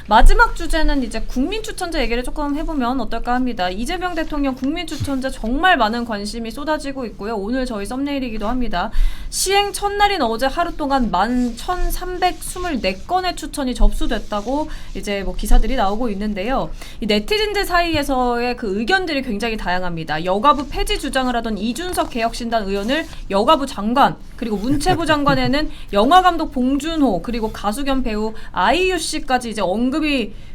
마지막 주제는 이제 국민 추천자 얘기를 조금 해보면 어떨까 합니다. 이재명 대통령 국민 추천자 정말 많은 관심이 쏟아지고 있고요. 오늘 저희 썸네일이기도 합니다. 시행 첫날인 어제 하루 동안 11,324건의 추천이 접수됐다고 이제 뭐 기사들이 나오고 있는데요. 이 네티즌들 사이에서의 그 의견들이 굉장히 다양합니다. 여가부 폐지 주장을 하던 이준석 개혁신당 의원을 여가부 장관, 그리고 문체부 장관에는 영화감독 봉준호, 그리고 가수 겸 배우 아이유 씨까지 이제 언급이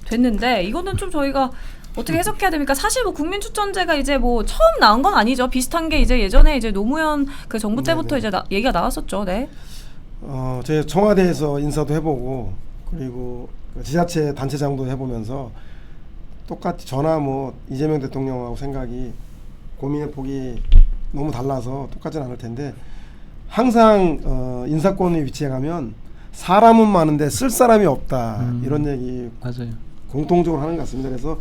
됐는데, 이거는 좀 저희가 어떻게 해석해야 됩니까? 사실 뭐 국민 추천제가 이제 뭐 처음 나온 건 아니죠. 비슷한 게 이제 예전에 이제 노무현 그 정부 때부터 이제 얘기가 나왔었죠. 네. 제 청와대에서 인사도 해보고, 그리고 지자체 단체장도 해보면서 똑같이 저나 뭐 이재명 대통령하고 생각이, 고민의 폭이 너무 달라서 똑같지는 않을 텐데, 항상 인사권의 위치에 가면 사람은 많은데 쓸 사람이 없다, 이런 얘기 맞아요. 공통적으로 하는 것 같습니다. 그래서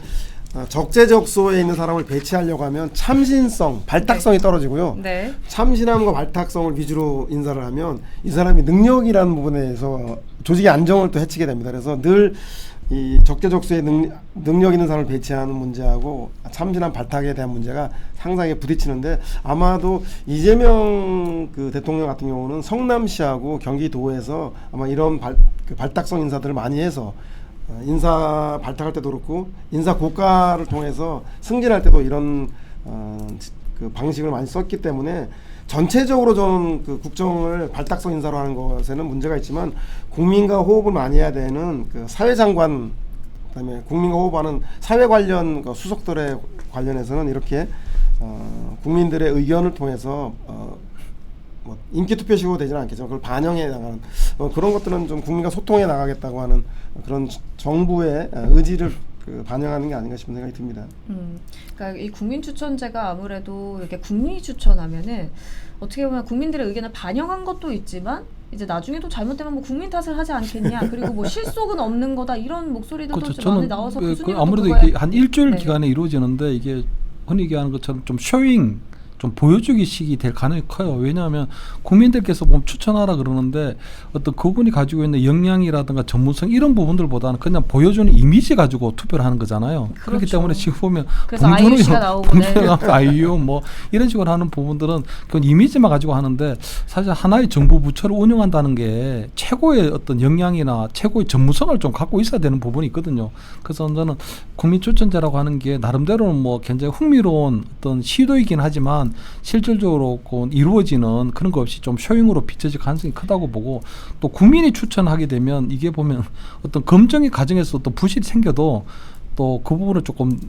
적재적소에 있는 사람을 배치하려고 하면 참신성, 발탁성이 떨어지고요. 네. 참신함과 발탁성을 위주로 인사를 하면 이 사람이 능력이라는 부분에서 조직의 안정을 또 해치게 됩니다. 그래서 늘 이 적재적소에 능력 있는 사람을 배치하는 문제하고 참신한 발탁에 대한 문제가 상당히 부딪히는데, 아마도 이재명 그 대통령 같은 경우는 성남시하고 경기도에서 아마 이런 발탁성 인사들을 많이 해서 인사 발탁할 때도 그렇고 인사 고과를 통해서 승진할 때도 이런 그 방식을 많이 썼기 때문에, 전체적으로 저는 그 국정을 발탁성 인사로 하는 것에는 문제가 있지만, 국민과 호흡을 많이 해야 되는 그 사회장관, 그다음에 국민과 호흡하는 사회 관련 그 수석들에 관련해서는 이렇게 국민들의 의견을 통해서 뭐 인기 투표식으로 되지는 않겠지만 그걸 반영해 나가는 그런 것들은 좀 국민과 소통해 나가겠다고 하는 그런 정부의 의지를 반영하는 게 아닌가 싶은 생각이 듭니다. 그러니까 이 국민 추천제가 아무래도 이렇게 국민이 추천하면은 어떻게 보면 국민들의 의견을 반영한 것도 있지만, 이제 나중에도 잘못되면 뭐 국민 탓을 하지 않겠냐, 그리고 뭐 실속은 없는 거다, 이런 목소리들도 그렇죠. 많이 나와서 아무래도 이게 한 일주일 기간에 이루어지는데, 이게 흔히 얘기하는 것처럼 좀 쇼잉, 좀 보여주기식이 될 가능성이 커요. 왜냐하면 국민들께서 보면 추천하라 그러는데 어떤 그분이 가지고 있는 역량이라든가 전문성 이런 부분들보다는 그냥 보여주는 이미지 가지고 투표를 하는 거잖아요. 그렇죠. 그렇기 때문에 지금 보면 아이유 씨가 나오고 아이유 뭐 이런 식으로 하는 부분들은 그건 이미지만 가지고 하는데, 사실 하나의 정부 부처를 운영한다는 게 최고의 어떤 역량이나 최고의 전문성을 좀 갖고 있어야 되는 부분이 있거든요. 그래서 저는 국민 추천제라고 하는 게 나름대로는 뭐 굉장히 흥미로운 어떤 시도이긴 하지만, 실질적으로 이루어지는 그런 거 없이 좀 쇼잉으로 비춰질 가능성이 크다고 보고, 또 국민이 추천하게 되면 이게 보면 어떤 검증의 과정에서 또 부실이 생겨도 또 그 부분을 조금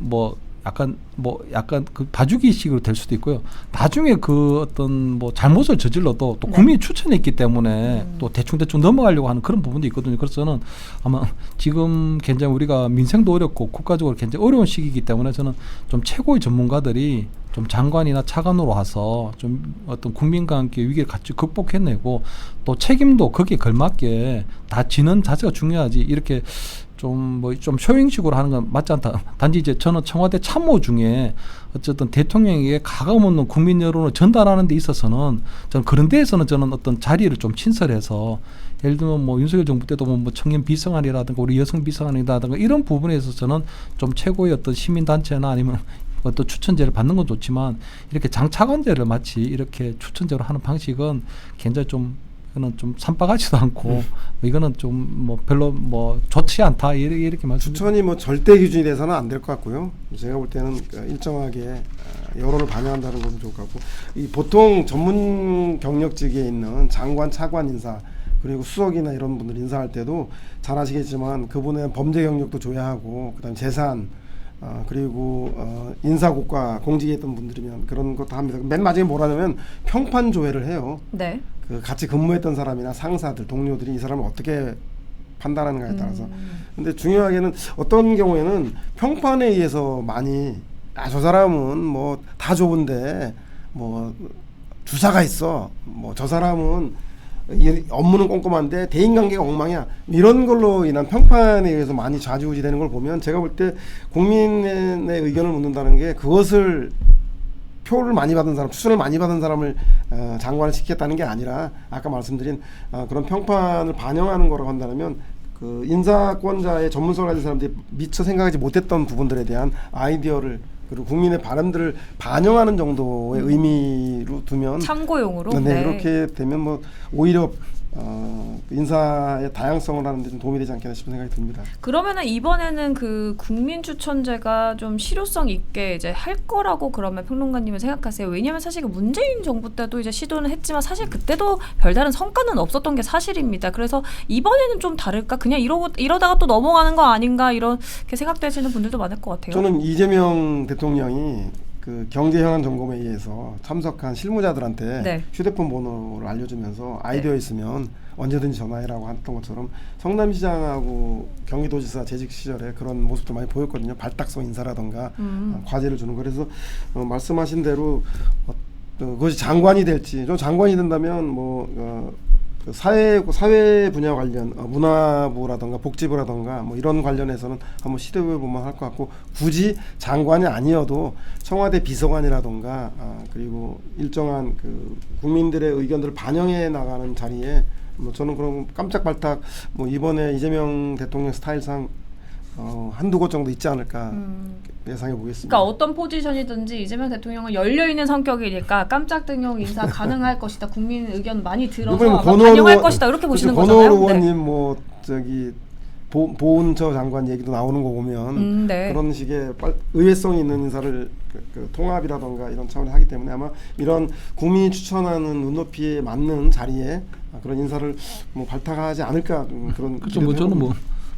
약간 그 봐주기식으로 될 수도 있고요. 나중에 그 어떤 뭐 잘못을 저질러도 또 국민이 추천했기 때문에 또 대충 넘어가려고 하는 그런 부분도 있거든요. 그래서 저는 아마 지금 굉장히 우리가 민생도 어렵고 국가적으로 굉장히 어려운 시기이기 때문에, 저는 좀 최고의 전문가들이 좀 장관이나 차관으로 와서 좀 어떤 국민과 함께 위기를 같이 극복해내고, 또 책임도 거기에 걸맞게 다 지는 자세가 중요하지, 이렇게 좀 쇼잉식으로 하는 건 맞지 않다. 단지 이제 저는 청와대 참모 중에 어쨌든 대통령에게 가감 없는 국민 여론을 전달하는 데 있어서는, 저는 그런 데에서는 저는 어떤 자리를 좀 신설해서, 예를 들면 뭐 윤석열 정부 때도 뭐 청년 비서관이라든가 우리 여성 비서관이라든가 이런 부분에 있어서는 좀 최고의 어떤 시민단체나 아니면 어떤 추천제를 받는 건 좋지만, 이렇게 장차관제를 마치 이렇게 추천제로 하는 방식은 굉장히 이거는 좀 산박하지도 않고 이거는 좀 별로 좋지 않다, 이렇게 말씀. 추천이 뭐 절대 기준이 돼서는 안 될 것 같고요. 제가 볼 때는 일정하게 여론을 반영한다는 건 좋을 것 같고, 이 보통 전문 경력직에 있는 장관, 차관 인사, 그리고 수석이나 이런 분들 인사할 때도 잘 아시겠지만 그분의 범죄 경력도 줘야 하고, 그다음 재산, 그리고 인사고과 공직에 있던 분들이면 그런 것도 합니다. 맨 마지막에 뭐라냐면 평판 조회를 해요. 네. 그 같이 근무했던 사람이나 상사들, 동료들이 이 사람을 어떻게 판단하는가에 따라서. 근데 중요하게는 어떤 경우에는 평판에 의해서 많이 저 사람은 뭐 다 좋은데 뭐 주사가 있어, 뭐 저 사람은 업무는 꼼꼼한데 대인관계가 엉망이야, 이런 걸로 인한 평판에 의해서 많이 좌지우지되는 걸 보면, 제가 볼 때 국민의 의견을 묻는다는 게 그것을 표를 많이 받은 사람, 추천을 많이 받은 사람을 장관을 시켰다는 게 아니라, 아까 말씀드린 그런 평판을 반영하는 거라고 한다면 그 인사권자의 전문성을 가진 사람들이 미처 생각하지 못했던 부분들에 대한 아이디어를 그리고 국민의 바람들을 반영하는 정도의 의미로 두면 참고용으로. 네, 그렇게 되면 뭐 오히려 인사의 다양성을 하는 데 좀 도움이 되지 않겠나 싶은 생각이 듭니다. 그러면은 이번에는 그 국민 추천제가 좀 실효성 있게 이제 할 거라고 그러면 평론가님은 생각하세요? 왜냐하면 사실 그 문재인 정부 때도 이제 시도는 했지만 사실 그때도 별다른 성과는 없었던 게 사실입니다. 그래서 이번에는 좀 다를까? 그냥 이러다가 또 넘어가는 거 아닌가 이렇게 생각되시는 분들도 많을 것 같아요. 저는 이재명 대통령이 그 경제 현안 점검회의에서 참석한 실무자들한테 네. 휴대폰 번호를 알려주면서 아이디어 있으면 언제든지 전화해라고 했던 것처럼 성남시장하고 경기도지사 재직 시절에 그런 모습도 많이 보였거든요. 발딱성 인사라던가 과제를 주는 거. 그래서 말씀하신 대로 그것이 장관이 될지, 좀 장관이 된다면 그 사회 분야 관련 문화부라던가 복지부라던가 뭐 이런 관련해서는 한번 시도해 보면 할 것 같고, 굳이 장관이 아니어도 청와대 비서관이라던가 그리고 일정한 그 국민들의 의견들을 반영해 나가는 자리에 뭐 저는 그럼 깜짝발탁 뭐 이번에 이재명 대통령 스타일상 한두 곳 정도 있지 않을까 예상해 보겠습니다. 그러니까 어떤 포지션이든지 이재명 대통령은 열려있는 성격이니까 깜짝등용 인사 가능할 것이다. 국민 의견 많이 들어서 아마 반영할 것이다. 이렇게 보시는 거잖아요. 권오로 의원님 뭐 저기 보훈처 장관 얘기도 나오는 거 보면 네. 그런 식의 의외성 있는 인사를 그 통합이라던가 이런 차원에서 하기 때문에 아마 이런 국민이 추천하는 눈높이에 맞는 자리에 그런 인사를 뭐 발탁하지 않을까 그런. 그렇죠. 뭐 저는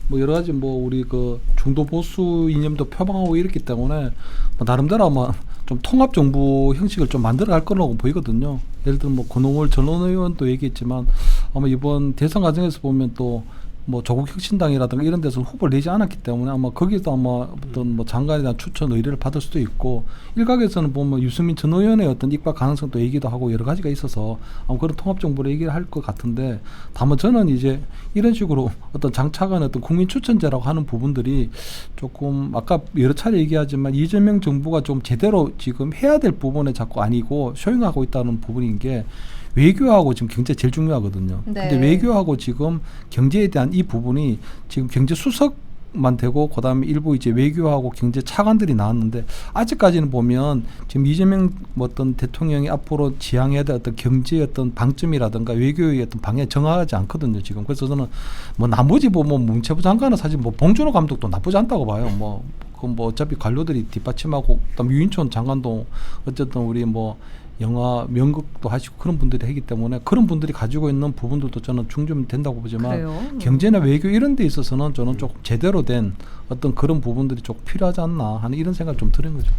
뭐 여러 가지 뭐 우리 그 중도 보수 이념도 표방하고 이랬기 때문에 뭐 나름대로 아마 좀 통합 정부 형식을 좀 만들어 갈 거라고 보이거든요. 예를 들면 뭐 권오월 전 의원도 얘기했지만 아마 이번 대선 과정에서 보면 또 뭐 조국 혁신당이라든가 이런 데서 후보를 내지 않았기 때문에 아마 거기서 아마 어떤 뭐 장관에 대한 추천 의뢰를 받을 수도 있고, 일각에서는 보면 유승민 전 의원의 어떤 입각 가능성도 얘기도 하고 여러 가지가 있어서 아마 그런 통합 정부를 얘기를 할 것 같은데, 다만 저는 이제 이런 식으로 어떤 장차관 어떤 국민 추천제라고 하는 부분들이 조금 아까 여러 차례 얘기하지만 이재명 정부가 좀 제대로 지금 해야 될 부분에 자꾸 아니고 쇼잉하고 있다는 부분인 게, 외교하고 지금 경제 제일 중요하거든요. 네. 근데 외교하고 지금 경제에 대한 이 부분이 지금 경제 수석만 되고 그다음에 일부 이제 외교하고 경제 차관들이 나왔는데, 아직까지는 보면 지금 이재명 어떤 대통령이 앞으로 지향해야 될 어떤 경제의 어떤 방점이라든가 외교의 어떤 방향이 정하지 않거든요, 지금. 그래서 저는 뭐 나머지 뭐 문체부 장관은 사실 뭐 봉준호 감독도 나쁘지 않다고 봐요. 그건 뭐 어차피 관료들이 뒷받침하고, 그다음 유인촌 장관도 어쨌든 우리 뭐 영화 연극도 하시고 그런 분들이 하기 때문에 그런 분들이 가지고 있는 부분들도 저는 충족된다고 보지만, 그래요? 경제나 외교 이런 데 있어서는 저는 조금 제대로 된 어떤 그런 부분들이 좀 필요하지 않나 하는 이런 생각이 좀 드는 거죠.